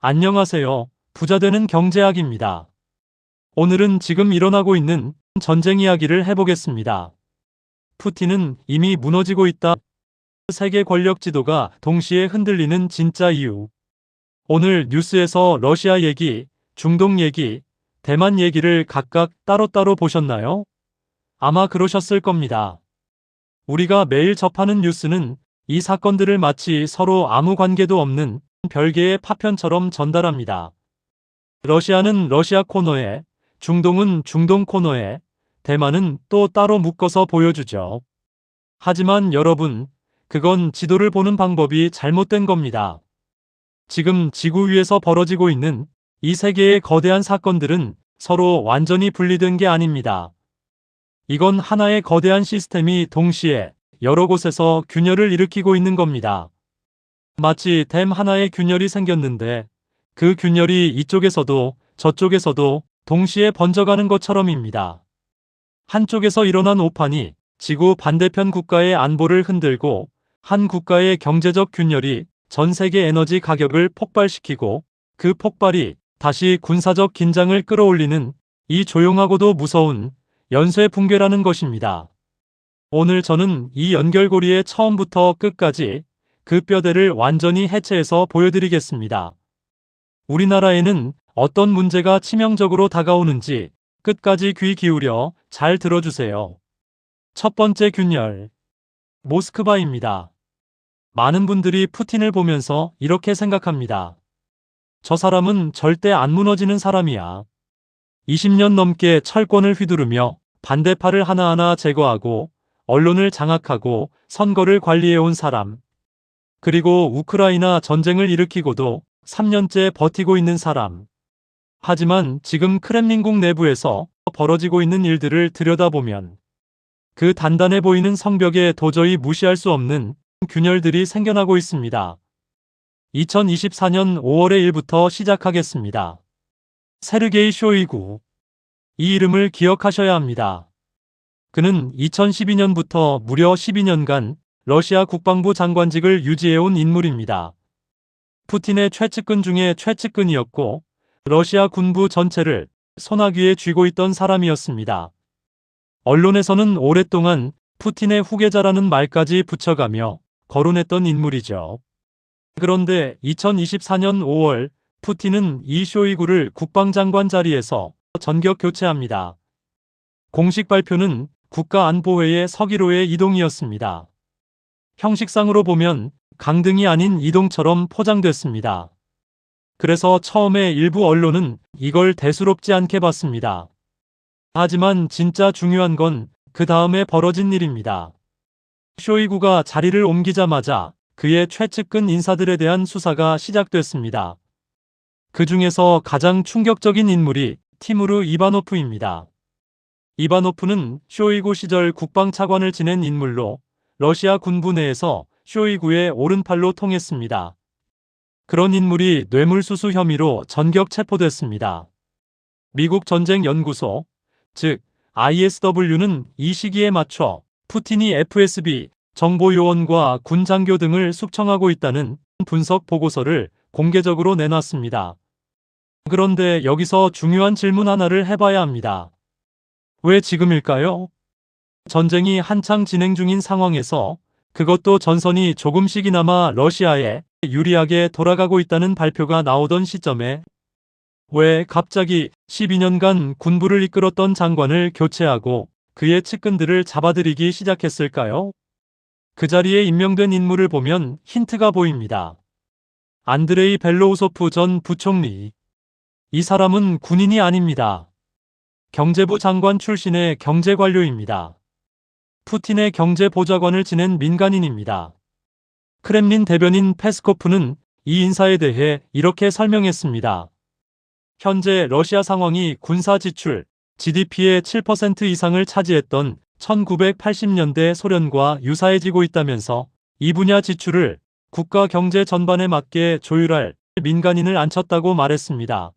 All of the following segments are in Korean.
안녕하세요. 부자되는 경제학입니다. 오늘은 지금 일어나고 있는 전쟁 이야기를 해보겠습니다. 푸틴은 이미 무너지고 있다. 세계 권력 지도가 동시에 흔들리는 진짜 이유. 오늘 뉴스에서 러시아 얘기, 중동 얘기, 대만 얘기를 각각 따로따로 보셨나요? 아마 그러셨을 겁니다. 우리가 매일 접하는 뉴스는 이 사건들을 마치 서로 아무 관계도 없는 별개의 파편처럼 전달합니다. 러시아는 러시아 코너에, 중동은 중동 코너에, 대만은 또 따로 묶어서 보여주죠. 하지만 여러분, 그건 지도를 보는 방법이 잘못된 겁니다. 지금 지구 위에서 벌어지고 있는 이 세 개의 거대한 사건들은 서로 완전히 분리된 게 아닙니다. 이건 하나의 거대한 시스템이 동시에 여러 곳에서 균열을 일으키고 있는 겁니다. 마치 댐 하나의 균열이 생겼는데 그 균열이 이쪽에서도 저쪽에서도 동시에 번져가는 것처럼입니다. 한쪽에서 일어난 오판이 지구 반대편 국가의 안보를 흔들고 한 국가의 경제적 균열이 전 세계 에너지 가격을 폭발시키고 그 폭발이 다시 군사적 긴장을 끌어올리는 이 조용하고도 무서운 연쇄 붕괴라는 것입니다. 오늘 저는 이 연결고리의 처음부터 끝까지 그 뼈대를 완전히 해체해서 보여드리겠습니다. 우리나라에는 어떤 문제가 치명적으로 다가오는지 끝까지 귀 기울여 잘 들어주세요. 첫 번째 균열. 모스크바입니다. 많은 분들이 푸틴을 보면서 이렇게 생각합니다. 저 사람은 절대 안 무너지는 사람이야. 20년 넘게 철권을 휘두르며 반대파를 하나하나 제거하고 언론을 장악하고 선거를 관리해온 사람. 그리고 우크라이나 전쟁을 일으키고도 3년째 버티고 있는 사람. 하지만 지금 크렘린궁 내부에서 벌어지고 있는 일들을 들여다보면 그 단단해 보이는 성벽에 도저히 무시할 수 없는 균열들이 생겨나고 있습니다. 2024년 5월의 일부터 시작하겠습니다. 세르게이 쇼이구. 이 이름을 기억하셔야 합니다. 그는 2012년부터 무려 12년간 러시아 국방부 장관직을 유지해온 인물입니다. 푸틴의 최측근 중에 최측근이었고 러시아 군부 전체를 손아귀에 쥐고 있던 사람이었습니다. 언론에서는 오랫동안 푸틴의 후계자라는 말까지 붙여가며 거론했던 인물이죠. 그런데 2024년 5월 푸틴은 이 쇼이구를 국방장관 자리에서 전격 교체합니다. 공식 발표는 국가안보회의 서기로의 이동이었습니다. 형식상으로 보면 강등이 아닌 이동처럼 포장됐습니다. 그래서 처음에 일부 언론은 이걸 대수롭지 않게 봤습니다. 하지만 진짜 중요한 건 그 다음에 벌어진 일입니다. 쇼이구가 자리를 옮기자마자 그의 최측근 인사들에 대한 수사가 시작됐습니다. 그 중에서 가장 충격적인 인물이 티무르 이바노프입니다. 이바노프는 쇼이구 시절 국방차관을 지낸 인물로 러시아 군부 내에서 쇼이구의 오른팔로 통했습니다. 그런 인물이 뇌물수수 혐의로 전격 체포됐습니다. 미국 전쟁연구소, 즉 ISW는 이 시기에 맞춰 푸틴이 FSB, 정보요원과 군장교 등을 숙청하고 있다는 분석 보고서를 공개적으로 내놨습니다. 그런데 여기서 중요한 질문 하나를 해봐야 합니다. 왜 지금일까요? 전쟁이 한창 진행 중인 상황에서 그것도 전선이 조금씩이나마 러시아에 유리하게 돌아가고 있다는 발표가 나오던 시점에 왜 갑자기 12년간 군부를 이끌었던 장관을 교체하고 그의 측근들을 잡아들이기 시작했을까요? 그 자리에 임명된 인물을 보면 힌트가 보입니다. 안드레이 벨로우소프 전 부총리. 이 사람은 군인이 아닙니다. 경제부 장관 출신의 경제관료입니다. 푸틴의 경제보좌관을 지낸 민간인입니다. 크렘린 대변인 페스코프는 이 인사에 대해 이렇게 설명했습니다. 현재 러시아 상황이 군사 지출, GDP의 7% 이상을 차지했던 1980년대 소련과 유사해지고 있다면서 이 분야 지출을 국가 경제 전반에 맞게 조율할 민간인을 앉혔다고 말했습니다.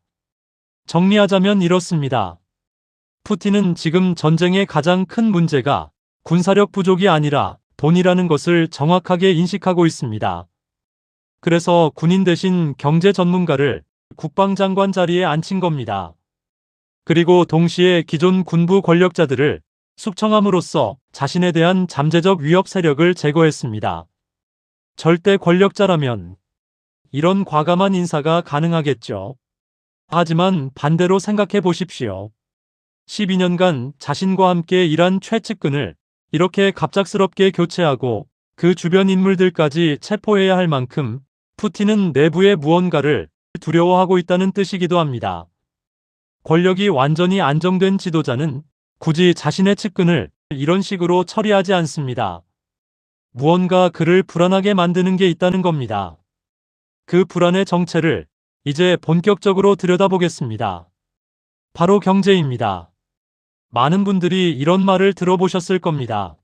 정리하자면 이렇습니다. 푸틴은 지금 전쟁의 가장 큰 문제가 군사력 부족이 아니라 돈이라는 것을 정확하게 인식하고 있습니다. 그래서 군인 대신 경제 전문가를 국방장관 자리에 앉힌 겁니다. 그리고 동시에 기존 군부 권력자들을 숙청함으로써 자신에 대한 잠재적 위협 세력을 제거했습니다. 절대 권력자라면 이런 과감한 인사가 가능하겠죠. 하지만 반대로 생각해 보십시오. 12년간 자신과 함께 일한 최측근을 이렇게 갑작스럽게 교체하고 그 주변 인물들까지 체포해야 할 만큼 푸틴은 내부의 무언가를 두려워하고 있다는 뜻이기도 합니다. 권력이 완전히 안정된 지도자는 굳이 자신의 측근을 이런 식으로 처리하지 않습니다. 무언가 그를 불안하게 만드는 게 있다는 겁니다. 그 불안의 정체를 이제 본격적으로 들여다보겠습니다. 바로 경제입니다. 많은 분들이 이런 말을 들어보셨을 겁니다.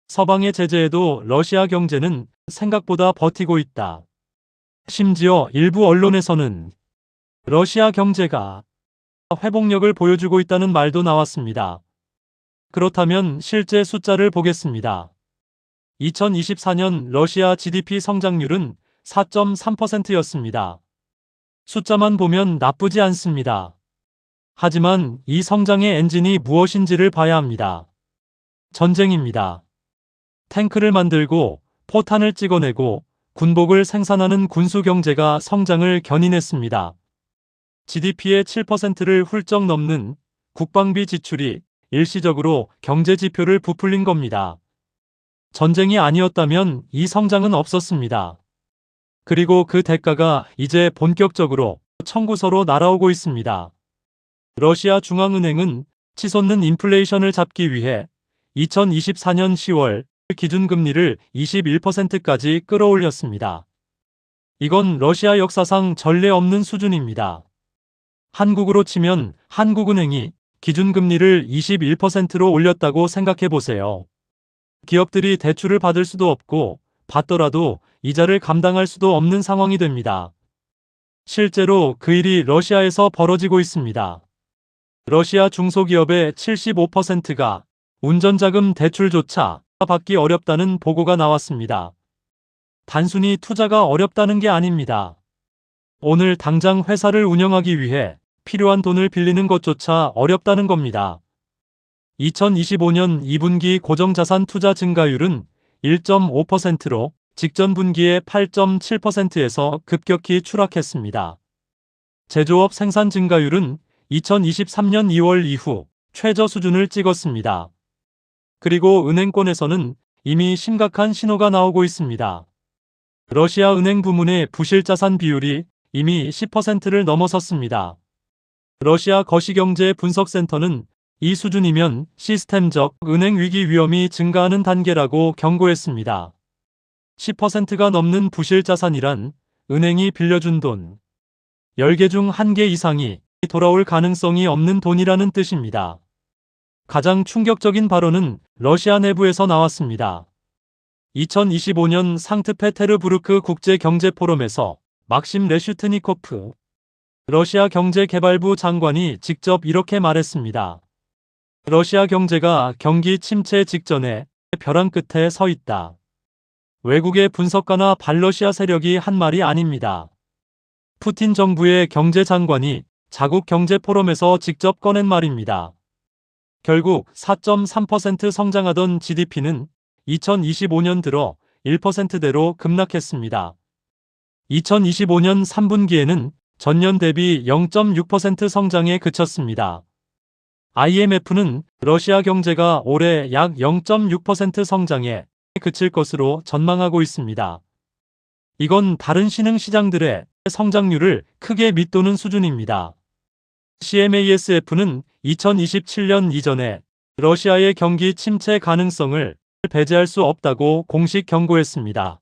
서방의 제재에도 러시아 경제는 생각보다 버티고 있다. 심지어 일부 언론에서는 러시아 경제가 회복력을 보여주고 있다는 말도 나왔습니다. 그렇다면 실제 숫자를 보겠습니다. 2024년 러시아 GDP 성장률은 4.3%였습니다. 숫자만 보면 나쁘지 않습니다. 하지만 이 성장의 엔진이 무엇인지를 봐야 합니다. 전쟁입니다. 탱크를 만들고 포탄을 찍어내고 군복을 생산하는 군수 경제가 성장을 견인했습니다. GDP의 7%를 훌쩍 넘는 국방비 지출이 일시적으로 경제 지표를 부풀린 겁니다. 전쟁이 아니었다면 이 성장은 없었습니다. 그리고 그 대가가 이제 본격적으로 청구서로 날아오고 있습니다. 러시아 중앙은행은 치솟는 인플레이션을 잡기 위해 2024년 10월 기준금리를 21%까지 끌어올렸습니다. 이건 러시아 역사상 전례 없는 수준입니다. 한국으로 치면 한국은행이 기준금리를 21%로 올렸다고 생각해 보세요. 기업들이 대출을 받을 수도 없고 받더라도 이자를 감당할 수도 없는 상황이 됩니다. 실제로 그 일이 러시아에서 벌어지고 있습니다. 러시아 중소기업의 75%가 운전자금 대출조차 받기 어렵다는 보고가 나왔습니다. 단순히 투자가 어렵다는 게 아닙니다. 오늘 당장 회사를 운영하기 위해 필요한 돈을 빌리는 것조차 어렵다는 겁니다. 2025년 2분기 고정자산 투자 증가율은 1.5%로 직전 분기의 8.7%에서 급격히 추락했습니다. 제조업 생산 증가율은 2023년 2월 이후 최저 수준을 찍었습니다. 그리고 은행권에서는 이미 심각한 신호가 나오고 있습니다. 러시아 은행 부문의 부실자산 비율이 이미 10%를 넘어섰습니다. 러시아 거시경제 분석센터는 이 수준이면 시스템적 은행 위기 위험이 증가하는 단계라고 경고했습니다. 10%가 넘는 부실자산이란 은행이 빌려준 돈 10개 중 1개 이상이 돌아올 가능성이 없는 돈이라는 뜻입니다. 가장 충격적인 발언은 러시아 내부에서 나왔습니다. 2025년 상트페테르부르크 국제경제포럼에서 막심 레슈트니코프 러시아 경제개발부 장관이 직접 이렇게 말했습니다. 러시아 경제가 경기 침체 직전에 벼랑 끝에 서 있다. 외국의 분석가나 반러시아 세력이 한 말이 아닙니다. 푸틴 정부의 경제장관이 자국 경제포럼에서 직접 꺼낸 말입니다. 결국 4.3% 성장하던 GDP는 2025년 들어 1%대로 급락했습니다. 2025년 3분기에는 전년 대비 0.6% 성장에 그쳤습니다. IMF는 러시아 경제가 올해 약 0.6% 성장에 그칠 것으로 전망하고 있습니다. 이건 다른 신흥시장들의 성장률을 크게 밑도는 수준입니다. CMASF는 2027년 이전에 러시아의 경기 침체 가능성을 배제할 수 없다고 공식 경고했습니다.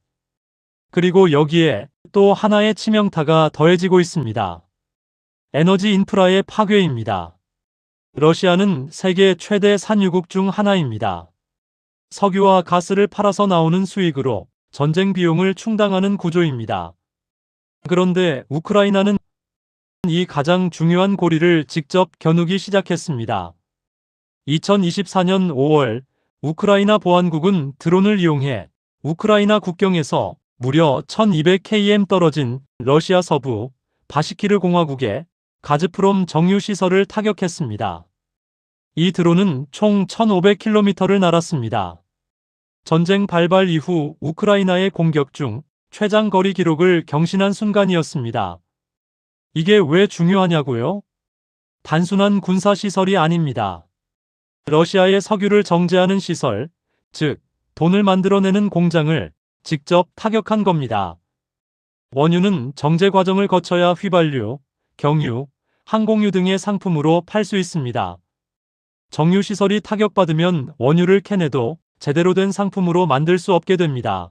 그리고 여기에 또 하나의 치명타가 더해지고 있습니다. 에너지 인프라의 파괴입니다. 러시아는 세계 최대 산유국 중 하나입니다. 석유와 가스를 팔아서 나오는 수익으로 전쟁 비용을 충당하는 구조입니다. 그런데 우크라이나는 이 가장 중요한 고리를 직접 겨누기 시작했습니다. 2024년 5월 우크라이나 보안국은 드론을 이용해 우크라이나 국경에서 무려 1200km 떨어진 러시아 서부 바시키르 공화국의 가즈프롬 정유시설을 타격했습니다. 이 드론은 총 1,500km를 날았습니다. 전쟁 발발 이후 우크라이나의 공격 중 최장거리 기록을 경신한 순간이었습니다. 이게 왜 중요하냐고요? 단순한 군사시설이 아닙니다. 러시아의 석유를 정제하는 시설, 즉 돈을 만들어내는 공장을 직접 타격한 겁니다. 원유는 정제 과정을 거쳐야 휘발유, 경유, 항공유 등의 상품으로 팔 수 있습니다. 정유시설이 타격받으면 원유를 캐내도 제대로 된 상품으로 만들 수 없게 됩니다.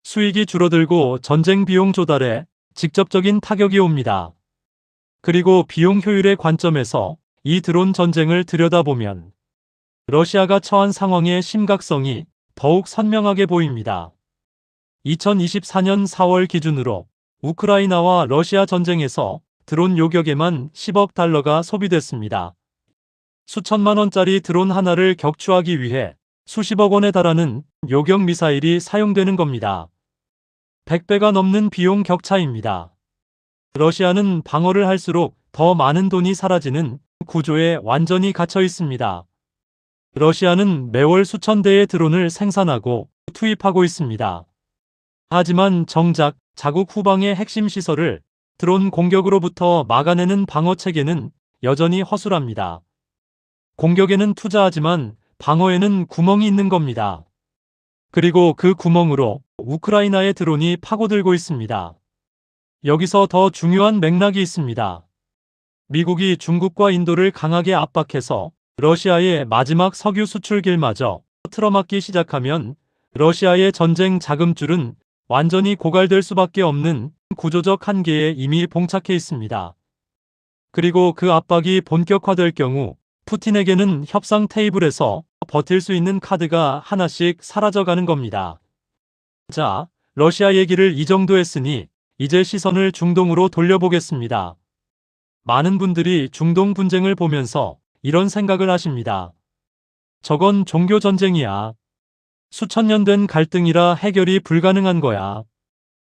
수익이 줄어들고 전쟁 비용 조달에 직접적인 타격이 옵니다. 그리고 비용 효율의 관점에서 이 드론 전쟁을 들여다보면 러시아가 처한 상황의 심각성이 더욱 선명하게 보입니다. 2024년 4월 기준으로 우크라이나와 러시아 전쟁에서 드론 요격에만 10억 달러가 소비됐습니다. 수천만 원짜리 드론 하나를 격추하기 위해 수십억 원에 달하는 요격 미사일이 사용되는 겁니다. 100배가 넘는 비용 격차입니다. 러시아는 방어를 할수록 더 많은 돈이 사라지는 구조에 완전히 갇혀 있습니다. 러시아는 매월 수천 대의 드론을 생산하고 투입하고 있습니다. 하지만 정작 자국 후방의 핵심 시설을 드론 공격으로부터 막아내는 방어 체계는 여전히 허술합니다. 공격에는 투자하지만 방어에는 구멍이 있는 겁니다. 그리고 그 구멍으로 우크라이나의 드론이 파고들고 있습니다. 여기서 더 중요한 맥락이 있습니다. 미국이 중국과 인도를 강하게 압박해서 러시아의 마지막 석유 수출길마저 틀어막기 시작하면 러시아의 전쟁 자금줄은 완전히 고갈될 수밖에 없는 구조적 한계에 이미 봉착해 있습니다. 그리고 그 압박이 본격화될 경우 푸틴에게는 협상 테이블에서 버틸 수 있는 카드가 하나씩 사라져가는 겁니다. 자, 러시아 얘기를 이 정도 했으니 이제 시선을 중동으로 돌려보겠습니다. 많은 분들이 중동 분쟁을 보면서 이런 생각을 하십니다. 저건 종교 전쟁이야. 수천 년 된 갈등이라 해결이 불가능한 거야.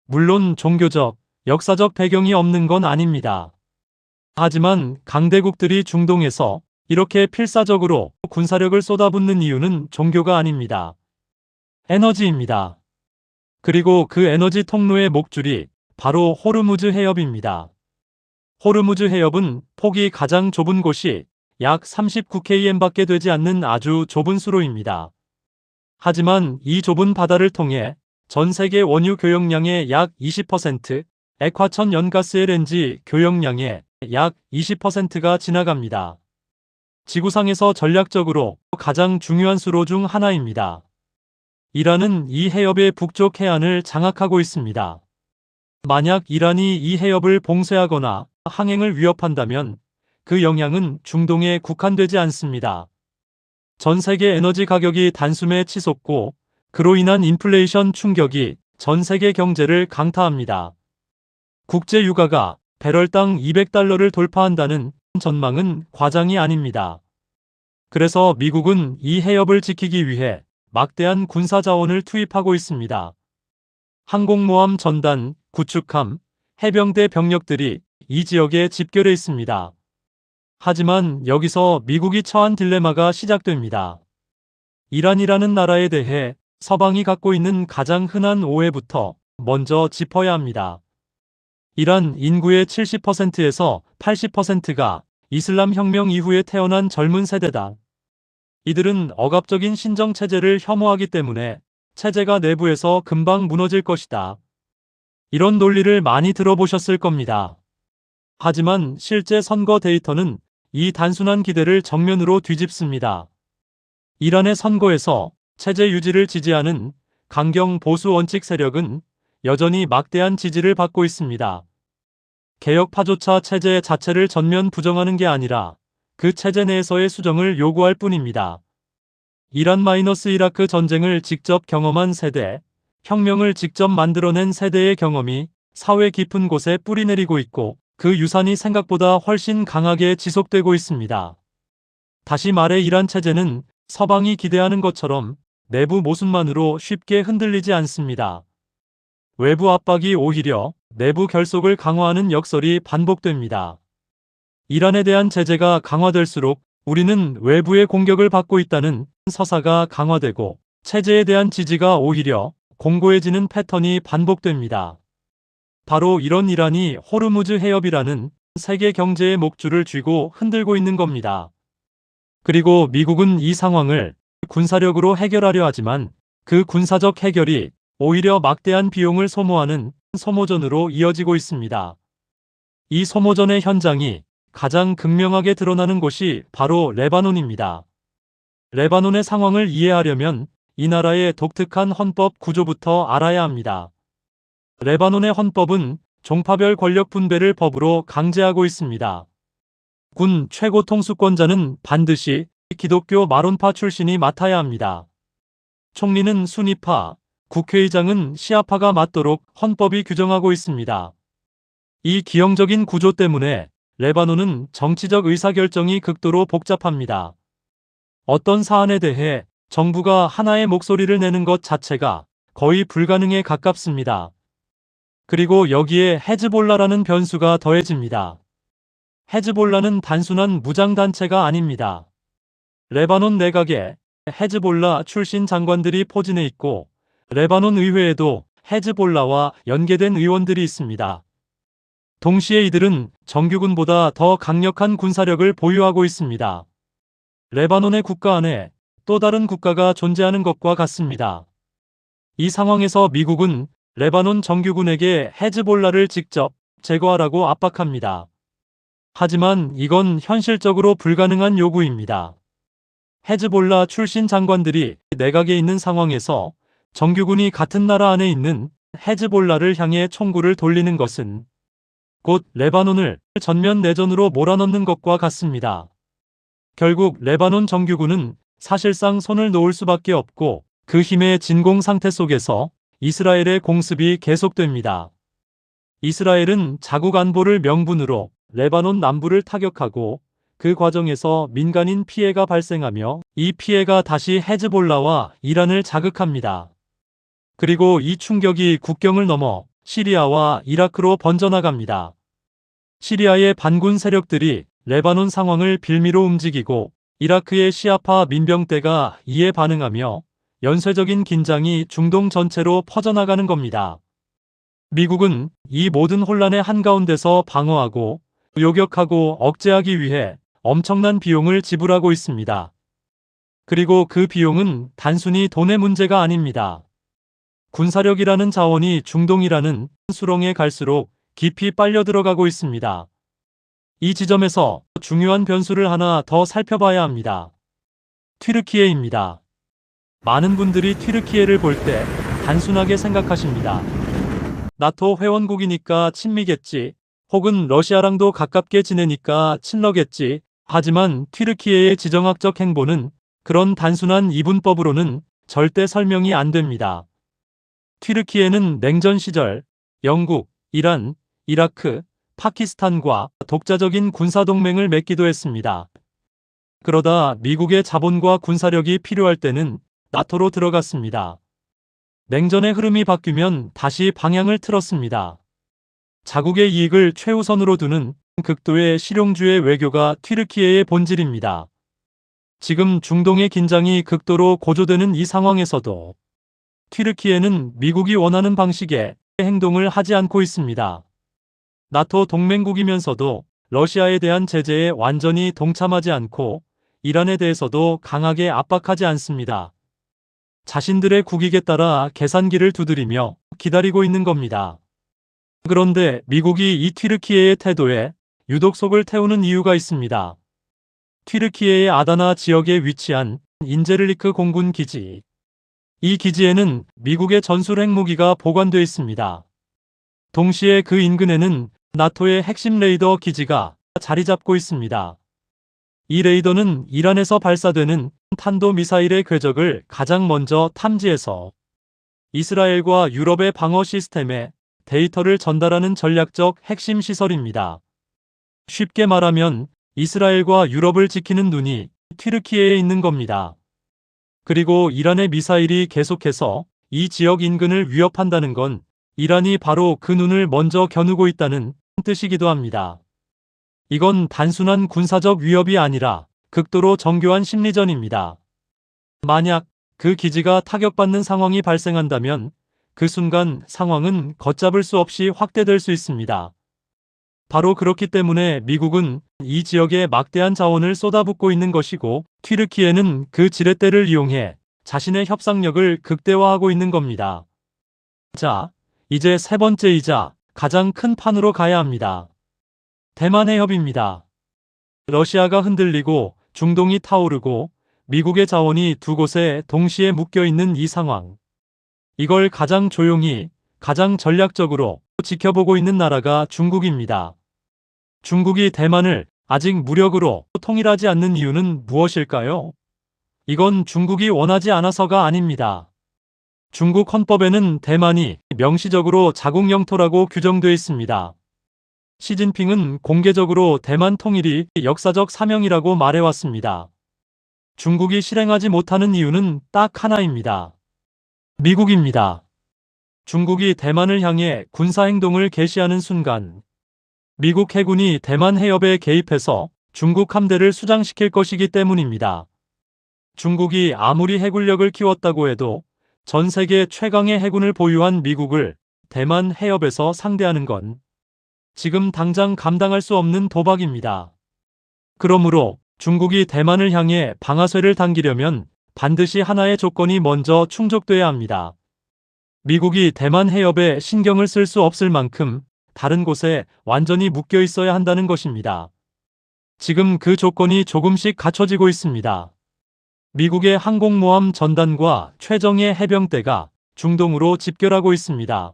물론 종교적, 역사적 배경이 없는 건 아닙니다. 하지만 강대국들이 중동에서 이렇게 필사적으로 군사력을 쏟아붓는 이유는 종교가 아닙니다. 에너지입니다. 그리고 그 에너지 통로의 목줄이 바로 호르무즈 해협입니다. 호르무즈 해협은 폭이 가장 좁은 곳이 약 39km밖에 되지 않는 아주 좁은 수로입니다. 하지만 이 좁은 바다를 통해 전 세계 원유 교역량의 약 20%, 액화천 연가스 LNG 교역량의 약 20%가 지나갑니다. 지구상에서 전략적으로 가장 중요한 수로 중 하나입니다. 이란은 이 해협의 북쪽 해안을 장악하고 있습니다. 만약 이란이 이 해협을 봉쇄하거나 항행을 위협한다면 그 영향은 중동에 국한되지 않습니다. 전 세계 에너지 가격이 단숨에 치솟고 그로 인한 인플레이션 충격이 전 세계 경제를 강타합니다. 국제 유가가 배럴당 200달러를 돌파한다는 전망은 과장이 아닙니다. 그래서 미국은 이 해협을 지키기 위해 막대한 군사 자원을 투입하고 있습니다. 항공모함 전단, 구축함, 해병대 병력들이 이 지역에 집결해 있습니다. 하지만 여기서 미국이 처한 딜레마가 시작됩니다. 이란이라는 나라에 대해 서방이 갖고 있는 가장 흔한 오해부터 먼저 짚어야 합니다. 이란 인구의 70%에서 80%가 이슬람 혁명 이후에 태어난 젊은 세대다. 이들은 억압적인 신정체제를 혐오하기 때문에 체제가 내부에서 금방 무너질 것이다. 이런 논리를 많이 들어보셨을 겁니다. 하지만 실제 선거 데이터는 이 단순한 기대를 정면으로 뒤집습니다. 이란의 선거에서 체제 유지를 지지하는 강경 보수 원칙 세력은 여전히 막대한 지지를 받고 있습니다. 개혁파조차 체제 자체를 전면 부정하는 게 아니라 그 체제 내에서의 수정을 요구할 뿐입니다. 이란-이라크 전쟁을 직접 경험한 세대, 혁명을 직접 만들어낸 세대의 경험이 사회 깊은 곳에 뿌리내리고 있고 그 유산이 생각보다 훨씬 강하게 지속되고 있습니다. 다시 말해 이란 체제는 서방이 기대하는 것처럼 내부 모순만으로 쉽게 흔들리지 않습니다. 외부 압박이 오히려 내부 결속을 강화하는 역설이 반복됩니다. 이란에 대한 제재가 강화될수록 우리는 외부의 공격을 받고 있다는 서사가 강화되고 체제에 대한 지지가 오히려 공고해지는 패턴이 반복됩니다. 바로 이런 이란이 호르무즈 해협이라는 세계 경제의 목줄을 쥐고 흔들고 있는 겁니다. 그리고 미국은 이 상황을 군사력으로 해결하려 하지만 그 군사적 해결이 오히려 막대한 비용을 소모하는 소모전으로 이어지고 있습니다. 이 소모전의 현장이 가장 극명하게 드러나는 곳이 바로 레바논입니다. 레바논의 상황을 이해하려면 이 나라의 독특한 헌법 구조부터 알아야 합니다. 레바논의 헌법은 종파별 권력 분배를 법으로 강제하고 있습니다. 군 최고 통수권자는 반드시 기독교 마론파 출신이 맡아야 합니다. 총리는 수니파, 국회의장은 시아파가 맡도록 헌법이 규정하고 있습니다. 이 기형적인 구조 때문에 레바논은 정치적 의사결정이 극도로 복잡합니다. 어떤 사안에 대해 정부가 하나의 목소리를 내는 것 자체가 거의 불가능에 가깝습니다. 그리고 여기에 헤즈볼라라는 변수가 더해집니다. 헤즈볼라는 단순한 무장단체가 아닙니다. 레바논 내각에 헤즈볼라 출신 장관들이 포진해 있고 레바논 의회에도 헤즈볼라와 연계된 의원들이 있습니다. 동시에 이들은 정규군보다 더 강력한 군사력을 보유하고 있습니다. 레바논의 국가 안에 또 다른 국가가 존재하는 것과 같습니다. 이 상황에서 미국은 레바논 정규군에게 헤즈볼라를 직접 제거하라고 압박합니다. 하지만 이건 현실적으로 불가능한 요구입니다. 헤즈볼라 출신 장관들이 내각에 있는 상황에서 정규군이 같은 나라 안에 있는 헤즈볼라를 향해 총구를 돌리는 것은 곧 레바논을 전면 내전으로 몰아넣는 것과 같습니다. 결국 레바논 정규군은 사실상 손을 놓을 수밖에 없고 그 힘의 진공 상태 속에서 이스라엘의 공습이 계속됩니다. 이스라엘은 자국 안보를 명분으로 레바논 남부를 타격하고 그 과정에서 민간인 피해가 발생하며 이 피해가 다시 헤즈볼라와 이란을 자극합니다. 그리고 이 충격이 국경을 넘어 시리아와 이라크로 번져나갑니다. 시리아의 반군 세력들이 레바논 상황을 빌미로 움직이고 이라크의 시아파 민병대가 이에 반응하며 연쇄적인 긴장이 중동 전체로 퍼져나가는 겁니다. 미국은 이 모든 혼란의 한가운데서 방어하고 요격하고 억제하기 위해 엄청난 비용을 지불하고 있습니다. 그리고 그 비용은 단순히 돈의 문제가 아닙니다. 군사력이라는 자원이 중동이라는 수렁에 갈수록 깊이 빨려 들어가고 있습니다. 이 지점에서 중요한 변수를 하나 더 살펴봐야 합니다. 튀르키예입니다. 많은 분들이 튀르키예를 볼 때 단순하게 생각하십니다. 나토 회원국이니까 친미겠지, 혹은 러시아랑도 가깝게 지내니까 친러겠지. 하지만 튀르키예의 지정학적 행보는 그런 단순한 이분법으로는 절대 설명이 안 됩니다. 튀르키예는 냉전 시절 영국, 이란, 이라크, 파키스탄과 독자적인 군사동맹을 맺기도 했습니다. 그러다 미국의 자본과 군사력이 필요할 때는 나토로 들어갔습니다. 냉전의 흐름이 바뀌면 다시 방향을 틀었습니다. 자국의 이익을 최우선으로 두는 극도의 실용주의 외교가 튀르키예의 본질입니다. 지금 중동의 긴장이 극도로 고조되는 이 상황에서도 튀르키예는 미국이 원하는 방식의 행동을 하지 않고 있습니다. 나토 동맹국이면서도 러시아에 대한 제재에 완전히 동참하지 않고 이란에 대해서도 강하게 압박하지 않습니다. 자신들의 국익에 따라 계산기를 두드리며 기다리고 있는 겁니다. 그런데 미국이 이 튀르키예의 태도에 유독 속을 태우는 이유가 있습니다. 튀르키예의 아다나 지역에 위치한 인제르리크 공군 기지. 이 기지에는 미국의 전술 핵무기가 보관되어 있습니다. 동시에 그 인근에는 나토의 핵심 레이더 기지가 자리 잡고 있습니다. 이 레이더는 이란에서 발사되는 탄도미사일의 궤적을 가장 먼저 탐지해서 이스라엘과 유럽의 방어 시스템에 데이터를 전달하는 전략적 핵심 시설입니다. 쉽게 말하면 이스라엘과 유럽을 지키는 눈이 튀르키예에 있는 겁니다. 그리고 이란의 미사일이 계속해서 이 지역 인근을 위협한다는 건 이란이 바로 그 눈을 먼저 겨누고 있다는 뜻이기도 합니다. 이건 단순한 군사적 위협이 아니라 극도로 정교한 심리전입니다. 만약 그 기지가 타격받는 상황이 발생한다면 그 순간 상황은 걷잡을 수 없이 확대될 수 있습니다. 바로 그렇기 때문에 미국은 이 지역에 막대한 자원을 쏟아붓고 있는 것이고, 튀르키예는 그 지렛대를 이용해 자신의 협상력을 극대화하고 있는 겁니다. 자, 이제 세 번째이자 가장 큰 판으로 가야 합니다. 대만 해협입니다. 러시아가 흔들리고 중동이 타오르고 미국의 자원이 두 곳에 동시에 묶여 있는 이 상황. 이걸 가장 조용히, 가장 전략적으로 지켜보고 있는 나라가 중국입니다. 중국이 대만을 아직 무력으로 통일하지 않는 이유는 무엇일까요? 이건 중국이 원하지 않아서가 아닙니다. 중국 헌법에는 대만이 명시적으로 자국 영토라고 규정되어 있습니다. 시진핑은 공개적으로 대만 통일이 역사적 사명이라고 말해왔습니다. 중국이 실행하지 못하는 이유는 딱 하나입니다. 미국입니다. 중국이 대만을 향해 군사행동을 개시하는 순간 미국 해군이 대만 해협에 개입해서 중국 함대를 수장시킬 것이기 때문입니다. 중국이 아무리 해군력을 키웠다고 해도 전 세계 최강의 해군을 보유한 미국을 대만 해협에서 상대하는 건 지금 당장 감당할 수 없는 도박입니다. 그러므로 중국이 대만을 향해 방아쇠를 당기려면 반드시 하나의 조건이 먼저 충족돼야 합니다. 미국이 대만 해협에 신경을 쓸 수 없을 만큼 다른 곳에 완전히 묶여 있어야 한다는 것입니다. 지금 그 조건이 조금씩 갖춰지고 있습니다. 미국의 항공모함 전단과 최정예 해병대가 중동으로 집결하고 있습니다.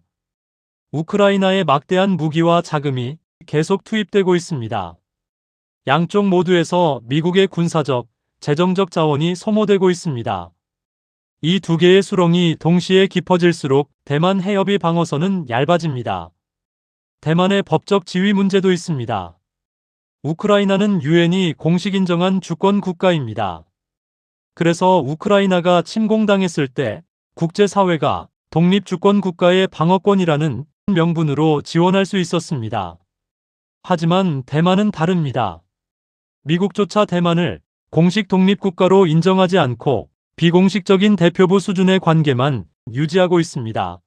우크라이나에 막대한 무기와 자금이 계속 투입되고 있습니다. 양쪽 모두에서 미국의 군사적, 재정적 자원이 소모되고 있습니다. 이 두 개의 수렁이 동시에 깊어질수록 대만 해협의 방어선은 얇아집니다. 대만의 법적 지위 문제도 있습니다. 우크라이나는 유엔이 공식 인정한 주권 국가입니다. 그래서 우크라이나가 침공당했을 때 국제사회가 독립주권 국가의 방어권이라는 명분으로 지원할 수 있었습니다. 하지만 대만은 다릅니다. 미국조차 대만을 공식 독립국가로 인정하지 않고 비공식적인 대표부 수준의 관계만 유지하고 있습니다.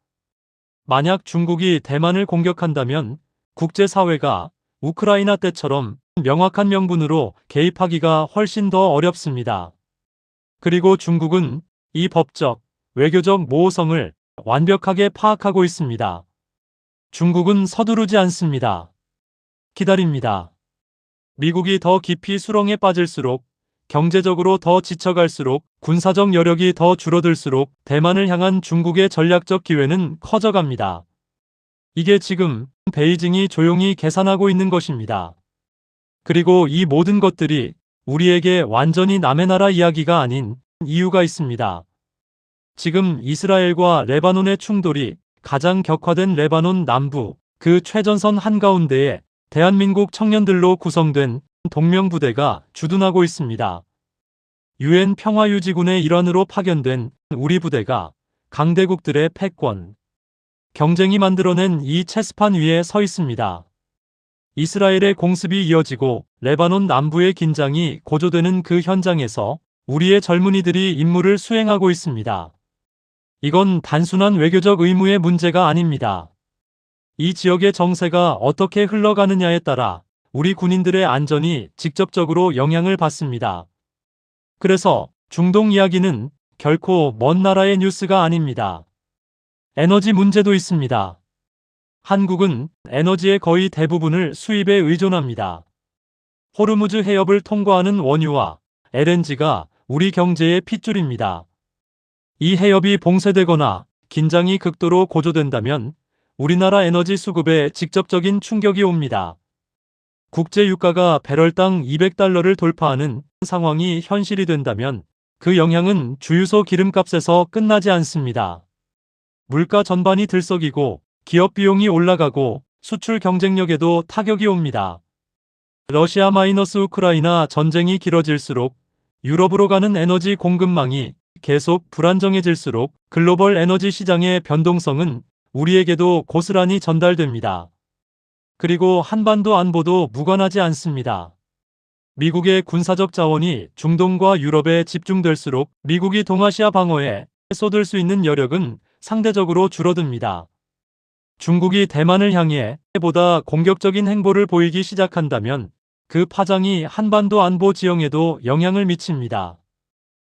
만약 중국이 대만을 공격한다면 국제사회가 우크라이나 때처럼 명확한 명분으로 개입하기가 훨씬 더 어렵습니다. 그리고 중국은 이 법적, 외교적 모호성을 완벽하게 파악하고 있습니다. 중국은 서두르지 않습니다. 기다립니다. 미국이 더 깊이 수렁에 빠질수록, 경제적으로 더 지쳐갈수록, 군사적 여력이 더 줄어들수록 대만을 향한 중국의 전략적 기회는 커져갑니다. 이게 지금 베이징이 조용히 계산하고 있는 것입니다. 그리고 이 모든 것들이 우리에게 완전히 남의 나라 이야기가 아닌 이유가 있습니다. 지금 이스라엘과 레바논의 충돌이 가장 격화된 레바논 남부 그 최전선 한가운데에 대한민국 청년들로 구성된 동명부대가 주둔하고 있습니다. 유엔 평화유지군의 일환으로 파견된 우리 부대가 강대국들의 패권, 경쟁이 만들어낸 이 체스판 위에 서 있습니다. 이스라엘의 공습이 이어지고 레바논 남부의 긴장이 고조되는 그 현장에서 우리의 젊은이들이 임무를 수행하고 있습니다. 이건 단순한 외교적 의무의 문제가 아닙니다. 이 지역의 정세가 어떻게 흘러가느냐에 따라 우리 군인들의 안전이 직접적으로 영향을 받습니다. 그래서 중동 이야기는 결코 먼 나라의 뉴스가 아닙니다. 에너지 문제도 있습니다. 한국은 에너지의 거의 대부분을 수입에 의존합니다. 호르무즈 해협을 통과하는 원유와 LNG가 우리 경제의 핏줄입니다. 이 해협이 봉쇄되거나 긴장이 극도로 고조된다면 우리나라 에너지 수급에 직접적인 충격이 옵니다. 국제 유가가 배럴당 200달러를 돌파하는 상황이 현실이 된다면 그 영향은 주유소 기름값에서 끝나지 않습니다. 물가 전반이 들썩이고 기업 비용이 올라가고 수출 경쟁력에도 타격이 옵니다. 러시아 마이너스 우크라이나 전쟁이 길어질수록 유럽으로 가는 에너지 공급망이 계속 불안정해질수록 글로벌 에너지 시장의 변동성은 우리에게도 고스란히 전달됩니다. 그리고 한반도 안보도 무관하지 않습니다. 미국의 군사적 자원이 중동과 유럽에 집중될수록 미국이 동아시아 방어에 쏟을 수 있는 여력은 상대적으로 줄어듭니다. 중국이 대만을 향해 보다 공격적인 행보를 보이기 시작한다면 그 파장이 한반도 안보 지형에도 영향을 미칩니다.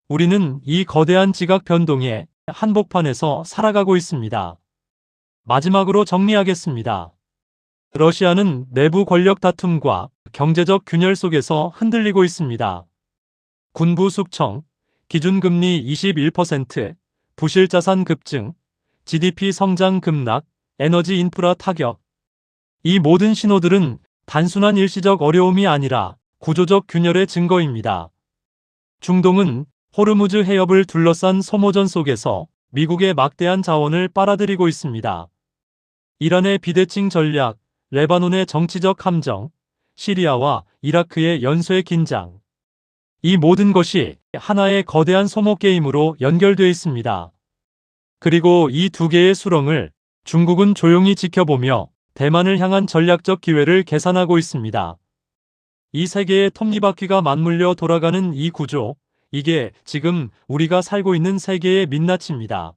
우리는 이 거대한 지각 변동의 한복판에서 살아가고 있습니다. 마지막으로 정리하겠습니다. 러시아는 내부 권력 다툼과 경제적 균열 속에서 흔들리고 있습니다. 군부 숙청, 기준금리 21%, 부실자산 급증, GDP 성장 급락, 에너지 인프라 타격. 이 모든 신호들은 단순한 일시적 어려움이 아니라 구조적 균열의 증거입니다. 중동은 호르무즈 해협을 둘러싼 소모전 속에서 미국의 막대한 자원을 빨아들이고 있습니다. 이란의 비대칭 전략, 레바논의 정치적 함정, 시리아와 이라크의 연쇄 긴장. 이 모든 것이 하나의 거대한 소모 게임으로 연결되어 있습니다. 그리고 이 두 개의 수렁을 중국은 조용히 지켜보며 대만을 향한 전략적 기회를 계산하고 있습니다. 이 세계의 톱니바퀴가 맞물려 돌아가는 이 구조, 이게 지금 우리가 살고 있는 세계의 민낯입니다.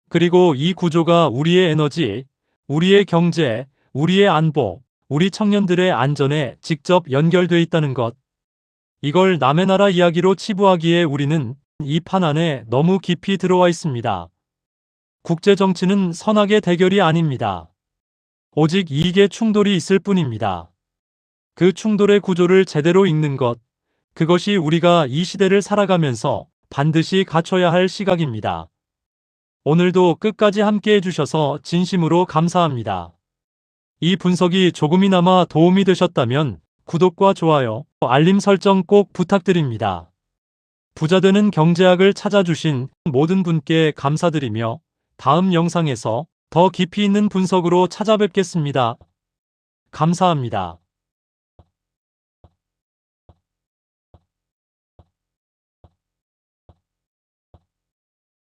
그리고 이 구조가 우리의 에너지, 우리의 경제, 우리의 안보, 우리 청년들의 안전에 직접 연결돼 있다는 것. 이걸 남의 나라 이야기로 치부하기에 우리는 이 판 안에 너무 깊이 들어와 있습니다. 국제 정치는 선악의 대결이 아닙니다. 오직 이익의 충돌이 있을 뿐입니다. 그 충돌의 구조를 제대로 읽는 것, 그것이 우리가 이 시대를 살아가면서 반드시 갖춰야 할 시각입니다. 오늘도 끝까지 함께 해주셔서 진심으로 감사합니다. 이 분석이 조금이나마 도움이 되셨다면 구독과 좋아요, 알림 설정 꼭 부탁드립니다. 부자되는 경제학을 찾아주신 모든 분께 감사드리며 다음 영상에서 더 깊이 있는 분석으로 찾아뵙겠습니다. 감사합니다.